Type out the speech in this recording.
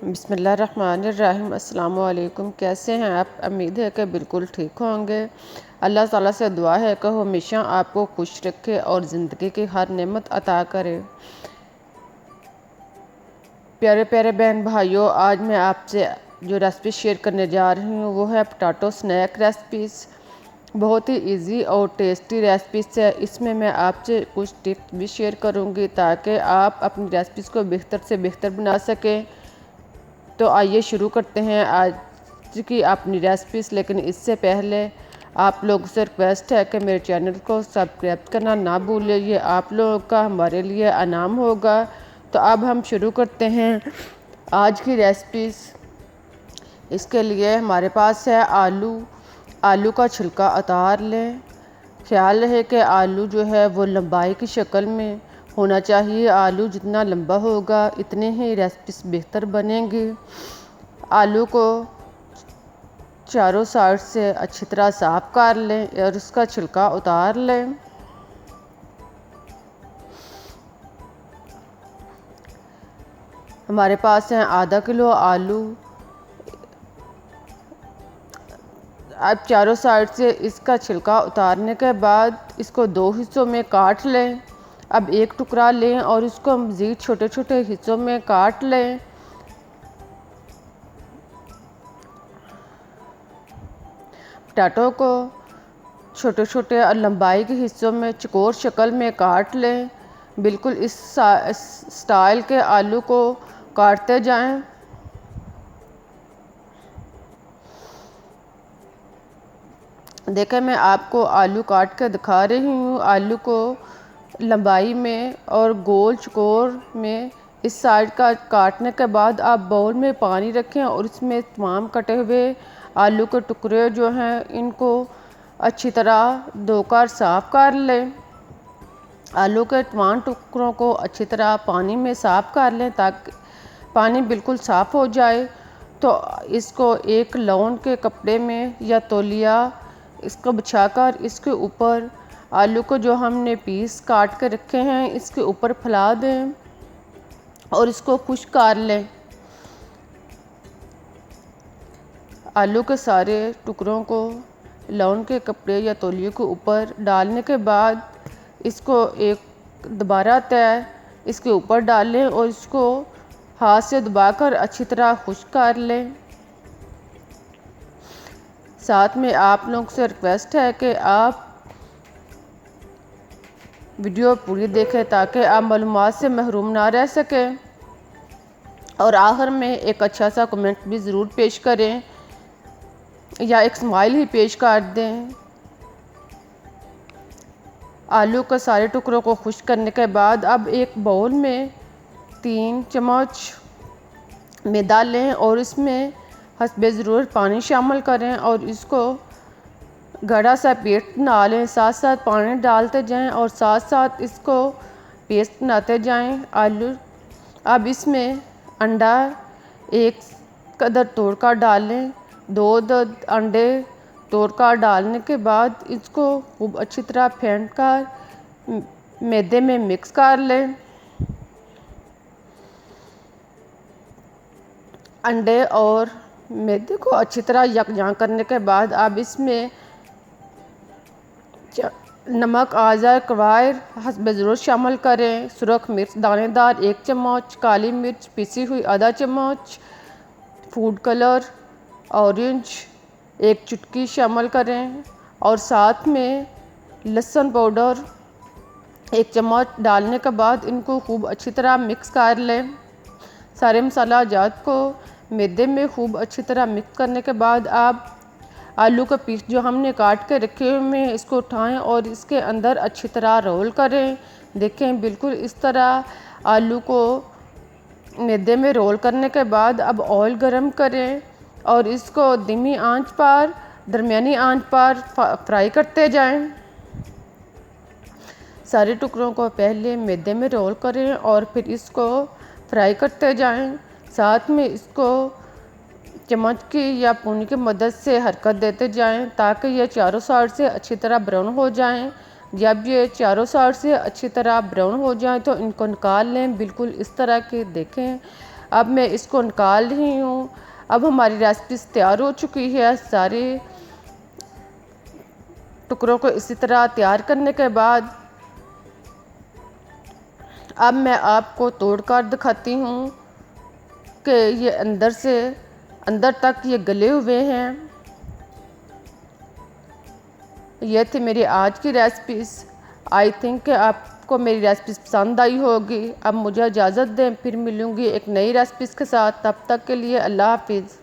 बिस्मिल्लाहिर्रहमानिर्रहीम। अस्सलाम वालेकुम। कैसे हैं आप? उम्मीद है कि बिल्कुल ठीक होंगे। अल्लाह ताला से दुआ है कि हमेशा आपको खुश रखे और ज़िंदगी की हर नेमत अता करे। प्यारे प्यारे बहन भाइयों, आज मैं आपसे जो रेसिपी शेयर करने जा रही हूँ वो है पोटैटो स्नैक रेसिपीज़। बहुत ही इजी और टेस्टी रेसिपीज़ है। इसमें मैं आपसे कुछ टिप्स भी शेयर करूँगी ताकि आप अपनी रेसिपीज़ को बेहतर से बेहतर बना सकें। तो आइए शुरू करते हैं आज की अपनी रेसिपीज़। लेकिन इससे पहले आप लोगों से रिक्वेस्ट है कि मेरे चैनल को सब्सक्राइब करना ना भूलें। ये आप लोगों का हमारे लिए इनाम होगा। तो अब हम शुरू करते हैं आज की रेसिपीज़। इसके लिए हमारे पास है आलू का छिलका उतार लें। ख्याल रहे कि आलू जो है वो लंबाई की शक्ल में होना चाहिए। आलू जितना लंबा होगा इतने ही रेसिपीज़ बेहतर बनेंगी। आलू को चारों साइड से अच्छी तरह साफ़ कर लें और उसका छिलका उतार लें। हमारे पास है आधा किलो आलू। अब चारों साइड से इसका छिलका उतारने के बाद इसको दो हिस्सों में काट लें। अब एक टुकड़ा लें और इसको मज़ीद छोटे छोटे हिस्सों में काट लें। पोटैटो को छोटे छोटे और लंबाई के हिस्सों में चौकोर शक्ल में काट लें। बिल्कुल इस स्टाइल के आलू को काटते जाएं। देखें, मैं आपको आलू काट कर दिखा रही हूँ। आलू को लंबाई में और गोल चौकोर में इस साइड का काटने के बाद आप बाउल में पानी रखें और इसमें तमाम कटे हुए आलू के टुकड़े जो हैं इनको अच्छी तरह धोकर साफ़ कर लें। आलू के तमाम टुकड़ों को अच्छी तरह पानी में साफ़ कर लें ताकि पानी बिल्कुल साफ़ हो जाए। तो इसको एक लॉन के कपड़े में या तौलिया इसको बिछाकर इसके ऊपर आलू को जो हमने पीस काट के रखे हैं इसके ऊपर फैला दें और इसको खुश्क कर लें। आलू के सारे टुकड़ों को लॉन के कपड़े या तौलिए के ऊपर डालने के बाद इसको एक दोबारा तय इसके ऊपर डालें और इसको हाथ से दबाकर अच्छी तरह खुश्क कर लें। साथ में आप लोगों से रिक्वेस्ट है कि आप वीडियो पूरी देखें ताकि आप मालूमात से महरूम ना रह सकें। और आखिर में एक अच्छा सा कमेंट भी ज़रूर पेश करें या एक स्माइल ही पेश कर दें। आलू के सारे टुकड़ों को खुश्क करने के बाद अब एक बाउल में 3 चम्मच मैदा लें और इसमें हस्बे ज़रूरत पानी शामिल करें और इसको गाढ़ा सा पेस्ट बना लें। साथ साथ पानी डालते जाएं और साथ साथ इसको पेस्ट बनाते जाएं। आलू अब इसमें अंडा एक कदर तोड़कर डालें। 2 अंडे तोड़कर डालने के बाद इसको खूब अच्छी तरह फेंट कर मैदे में मिक्स कर लें। अंडे और मैदे को अच्छी तरह यकजां करने के बाद अब इसमें नमक आज़ा कवायर हस्बे ज़रूरत शामिल करें। सुरख मिर्च दानेदार 1 चम्मच, काली मिर्च पिसी हुई आधा चम्मच, फूड कलर ऑरेंज 1 चुटकी शामिल करें और साथ में लहसुन पाउडर 1 चम्मच डालने के बाद इनको खूब अच्छी तरह मिक्स कर लें। सारे मसाला जात को मैदे में खूब अच्छी तरह मिक्स करने के बाद आप आलू का पीस जो हमने काट के रखे हुए हैं इसको उठाएं और इसके अंदर अच्छी तरह रोल करें। देखें, बिल्कुल इस तरह आलू को मैदे में रोल करने के बाद अब ऑयल गरम करें और इसको धीमी आंच पर दरमियानी आंच पर फ्राई करते जाएं। सारे टुकड़ों को पहले मैदे में रोल करें और फिर इसको फ्राई करते जाएं। साथ में इसको चम्मच की या पूनी की मदद से हरकत देते जाएं ताकि ये चारों साइड से अच्छी तरह ब्राउन हो जाएं। जब ये चारों साइड से अच्छी तरह ब्राउन हो जाएं तो इनको निकाल लें। बिल्कुल इस तरह के देखें अब मैं इसको निकाल रही हूँ। अब हमारी रेसिपीज तैयार हो चुकी है। सारे टुकड़ों को इसी तरह तैयार करने के बाद अब मैं आपको तोड़कर दिखाती हूँ कि ये अंदर से अंदर तक ये गले हुए हैं। ये थी मेरी आज की रेसिपीज़। आई थिंक कि आपको मेरी रेसिपीज़ पसंद आई होगी। अब मुझे इजाज़त दें, फिर मिलूँगी एक नई रेसिपीज़ के साथ। तब तक के लिए अल्लाह हाफिज़।